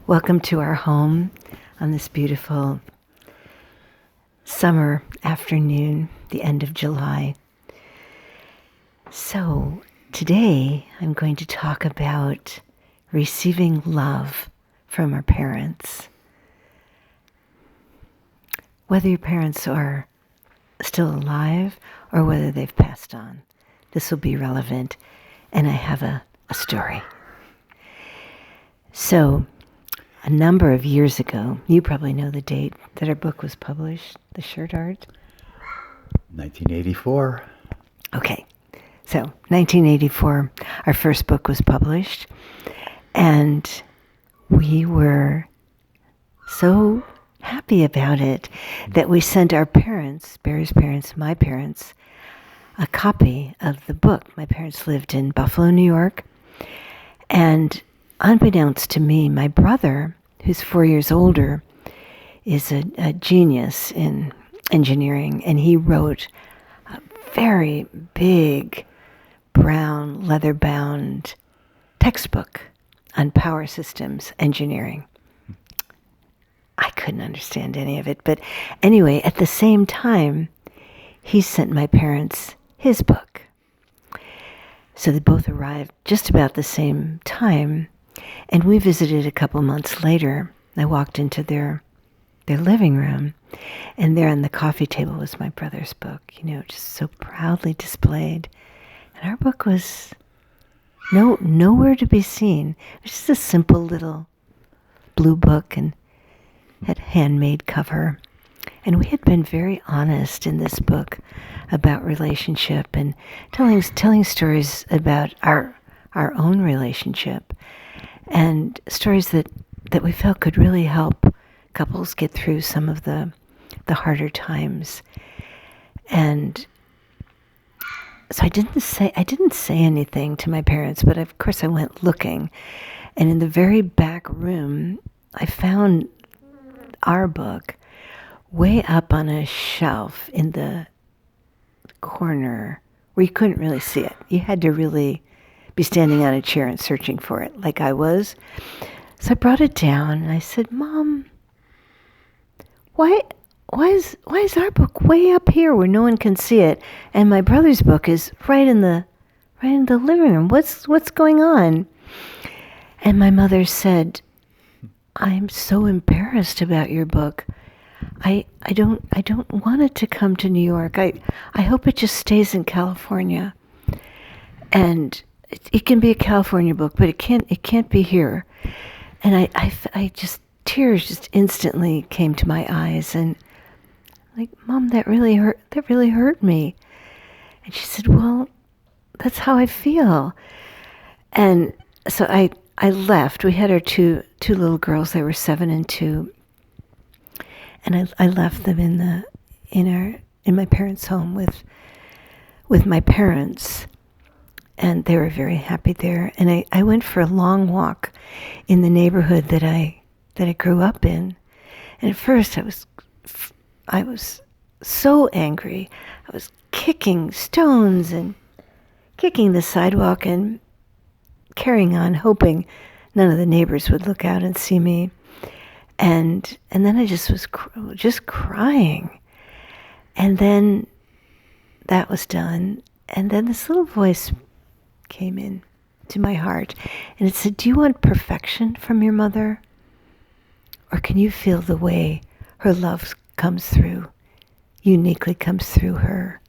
Welcome to our home on this beautiful summer afternoon, the end of July. So today I'm going to talk about receiving love from our parents. Whether your parents are still alive or whether they've passed on, this will be relevant, and I have a story. So, a number of years ago, you probably know the date that our book was published, The Shirt Art? 1984. Okay, so 1984, our first book was published, and we were so happy about it that we sent our parents, Barry's parents, my parents, a copy of the book. My parents lived in Buffalo, New York, and unbeknownst to me, my brother, who's 4 years older, is a genius in engineering, and he wrote a very big brown leather-bound textbook on power systems engineering. I couldn't understand any of it, but anyway, at the same time, he sent my parents his book. So they both arrived just about the same time, and we visited a couple months later. I walked into their living room, and there on the coffee table was my brother's book, just so proudly displayed. And our book was nowhere to be seen. It was just a simple little blue book and had handmade cover. And we had been very honest in this book about relationship and telling stories about our own relationship, and stories that we felt could really help couples get through some of the harder times. And so I didn't say anything to my parents, but of course I went looking. And in the very back room, I found our book way up on a shelf in the corner where you couldn't really see it. You had to really be standing on a chair and searching for it, like I was. So I brought it down and I said, "Mom, why is our book way up here where no one can see it, and my brother's book is right in the living room? What's going on?" And my mother said, "I'm so embarrassed about your book. I don't want it to come to New York. I hope it just stays in California. And it can be a California book, but it can't be here." And I just, tears just instantly came to my eyes, and like, "Mom, that really hurt me." And she said, "Well, that's how I feel." And so I left. We had our two little girls. They were 7 and 2. And I left them in my parents' home with my parents, and they were very happy there. And I went for a long walk in the neighborhood that I grew up in. And at first I was so angry. I was kicking stones and kicking the sidewalk and carrying on, hoping none of the neighbors would look out and see me. And then I just was just crying. And then that was done. And then this little voice came in to my heart, and it said, "Do you want perfection from your mother? Or can you feel the way her love comes through, uniquely comes through her?"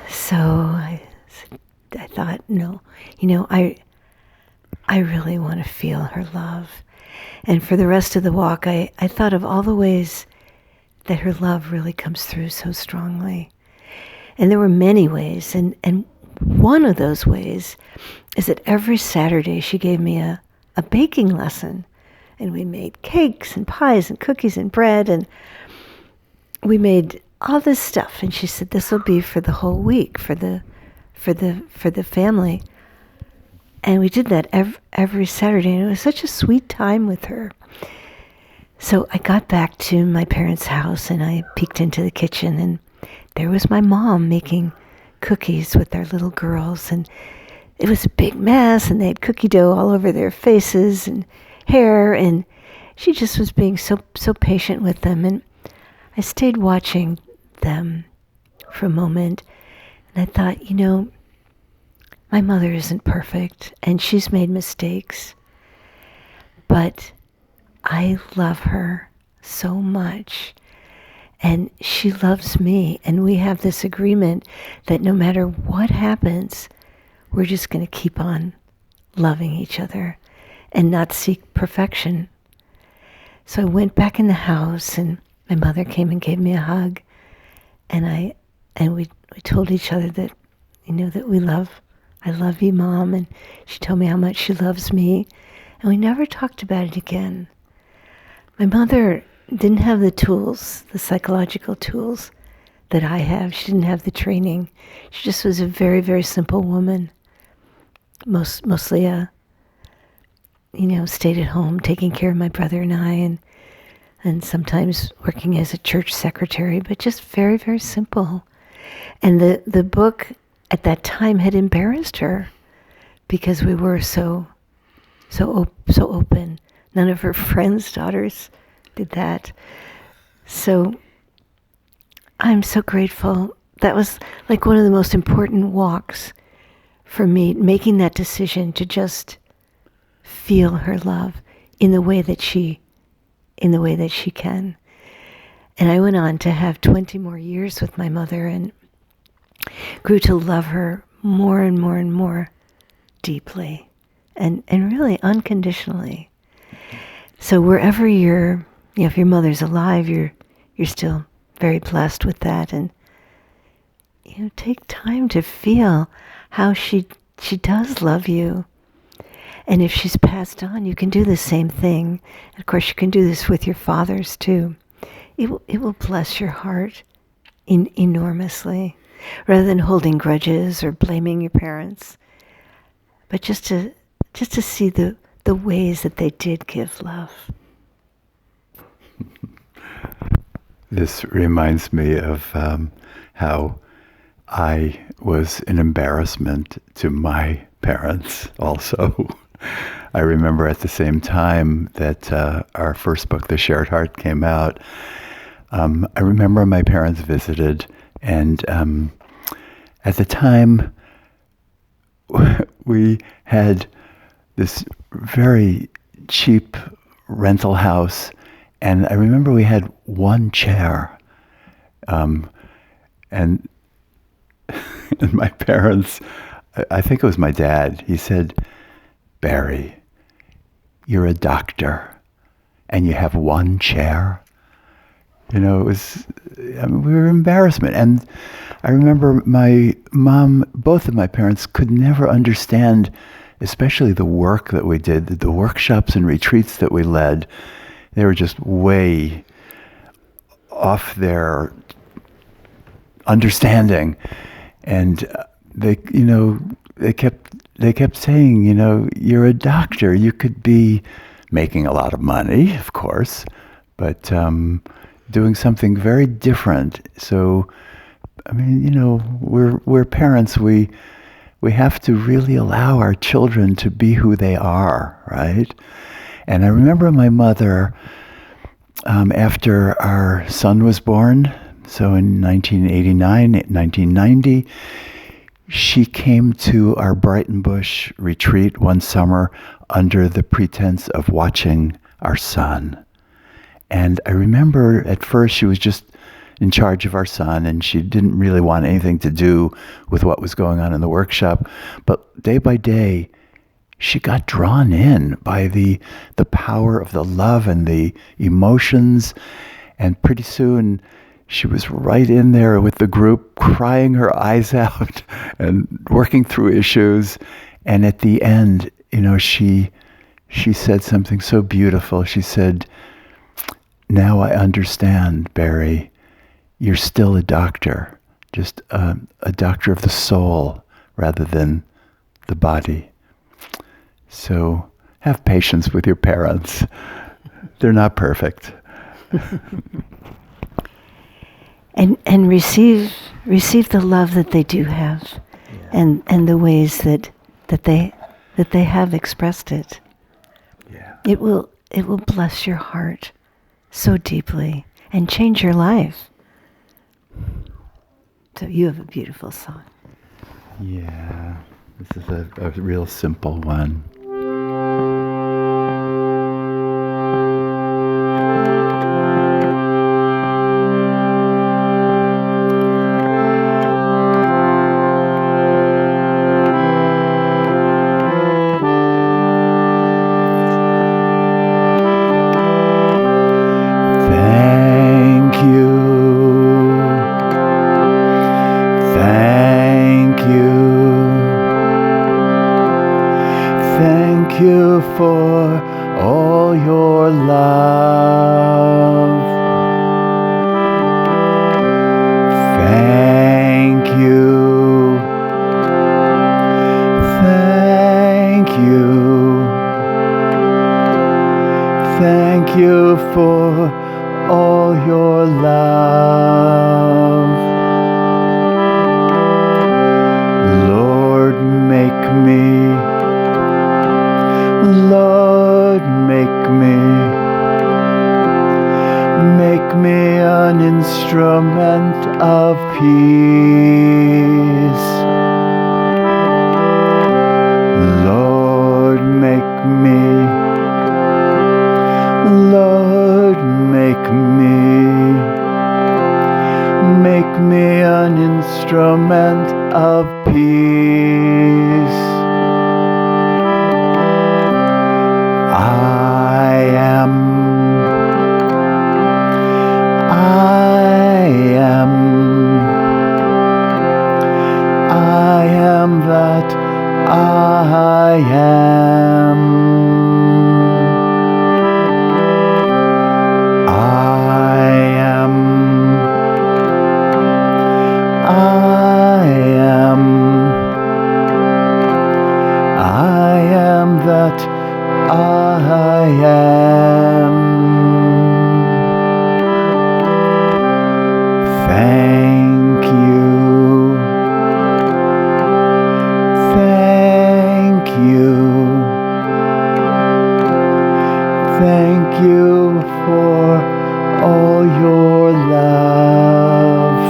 So I thought, no, I really want to feel her love. And for the rest of the walk, I thought of all the ways that her love really comes through so strongly. And there were many ways. And one of those ways is that every Saturday she gave me a baking lesson. And we made cakes and pies and cookies and bread. And we made all this stuff. And she said, "This will be for the whole week, for the family." And we did that every Saturday, and it was such a sweet time with her. So I got back to my parents' house, and I peeked into the kitchen, and there was my mom making cookies with our little girls, and it was a big mess, and they had cookie dough all over their faces and hair, and she just was being so patient with them. And I stayed watching them for a moment, and I thought, my mother isn't perfect, and she's made mistakes, but I love her so much, and she loves me, and we have this agreement that no matter what happens, we're just going to keep on loving each other and not seek perfection. So I went back in the house, and my mother came and gave me a hug, and we told each other that, that I love you, Mom, and she told me how much she loves me, and we never talked about it again. My mother didn't have the tools, the psychological tools that I have. She didn't have the training. She just was a very, very simple woman, mostly stayed at home taking care of my brother and I, and sometimes working as a church secretary, but just very, very simple. And the book at that time had embarrassed her because we were so open. None of her friends' daughters did that. So I'm so grateful. That was like one of the most important walks for me, making that decision to just feel her love in the way that she can. And I went on to have 20 more years with my mother and grew to love her more and more and more deeply and really unconditionally. So wherever if your mother's alive, you're still very blessed with that, and take time to feel how she does love you. And if she's passed on, you can do the same thing. And of course, you can do this with your fathers too. It will bless your heart enormously, rather than holding grudges or blaming your parents, but just to see the ways that they did give love. This reminds me of how I was an embarrassment to my parents also. I remember at the same time that our first book, The Shared Heart, came out. I remember my parents visited, and at the time we had this very cheap rental house, and I remember we had one chair, and my parents, I think it was my dad, he said, "Barry, you're a doctor and you have one chair?" It was, we were embarrassment. And I remember my mom, both of my parents could never understand, especially the work that we did, the workshops and retreats that we led. They were just way off their understanding. And they kept saying, you're a doctor. You could be making a lot of money, of course, but doing something very different. So, we're parents. We have to really allow our children to be who they are, right? And I remember my mother, after our son was born, so in 1989, 1990, she came to our Brighton Bush retreat one summer under the pretense of watching our son. And I remember at first she was just in charge of our son, and she didn't really want anything to do with what was going on in the workshop. But day by day, she got drawn in by the power of the love and the emotions. And pretty soon, she was right in there with the group, crying her eyes out and working through issues. And at the end, she said something so beautiful. She said, "Now I understand, Barry. You're still a doctor, just a doctor of the soul rather than the body." So have patience with your parents. They're not perfect. And receive the love that they do have, yeah. and the ways that that they have expressed it. Yeah. It will bless your heart so deeply and change your life. So you have a beautiful song. Yeah. This is a real simple one. Thank you. Thank you. Thank you for all your love. Thank you. Thank you. Thank you for all your love. Lord, make me. Lord, make me an instrument of peace. Lord, make me. Lord, make me an instrument of peace. I am that I am. I am that I am. Thank you. Thank you. Thank you for all your love.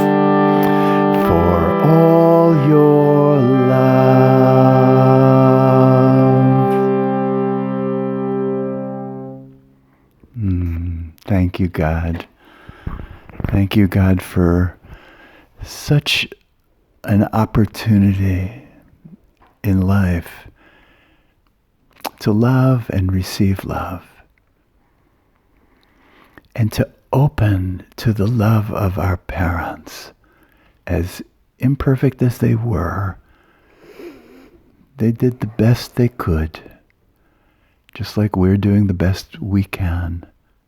For all your love. Thank you, God. Thank you, God, for such an opportunity in life to love and receive love, and to open to the love of our parents. As imperfect as they were, they did the best they could, just like we're doing the best we can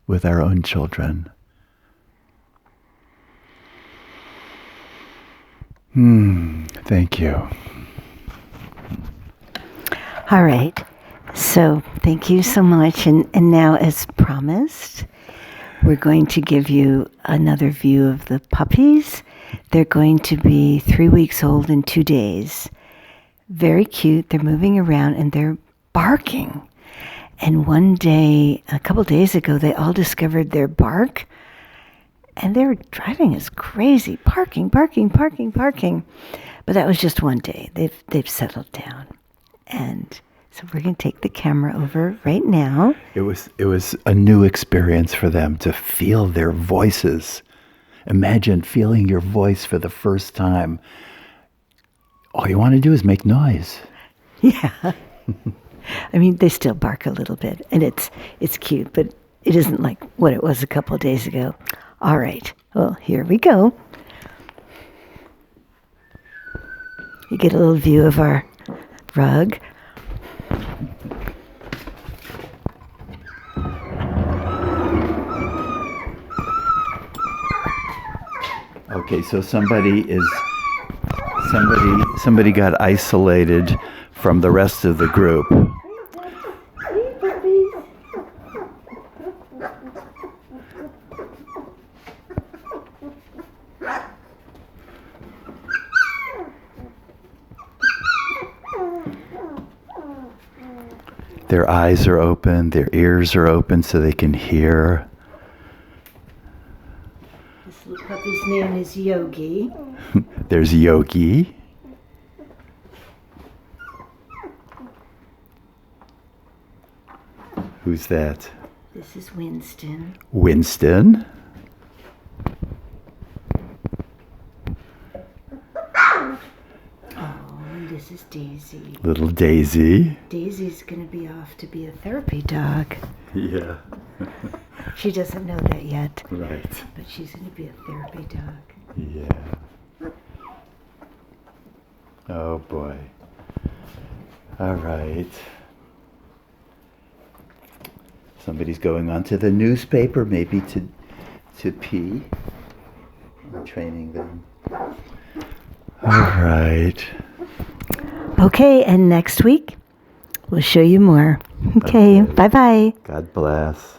with our own children. Thank you. All right. So thank you so much. And now, as promised, we're going to give you another view of the puppies. They're going to be 3 weeks old in 2 days. Very cute. They're moving around and they're barking. And one day, a couple days ago, they all discovered their bark. And they were driving us crazy, barking. But that was just one day. They've settled down. And so we're going to take the camera over right now. It was a new experience for them to feel their voices. Imagine feeling your voice for the first time. All you want to do is make noise. Yeah. I mean, they still bark a little bit, and it's cute, but it isn't like what it was a couple of days ago. All right. Well, here we go. You get a little view of our rug. Okay, so somebody got isolated from the rest of the group. Their eyes are open, their ears are open so they can hear. This little puppy's name is Yogi. There's Yogi. Who's that? This is Winston. Winston. And this is Daisy. Little Daisy. Daisy's going to be off to be a therapy dog. Yeah. She doesn't know that yet, Right. but she's going to be a therapy dog. Yeah. Oh boy. All right. Somebody's going on to the newspaper, maybe to pee. I'm training them. All right. Okay, and next week we'll show you more. Okay. Bye-bye. God bless.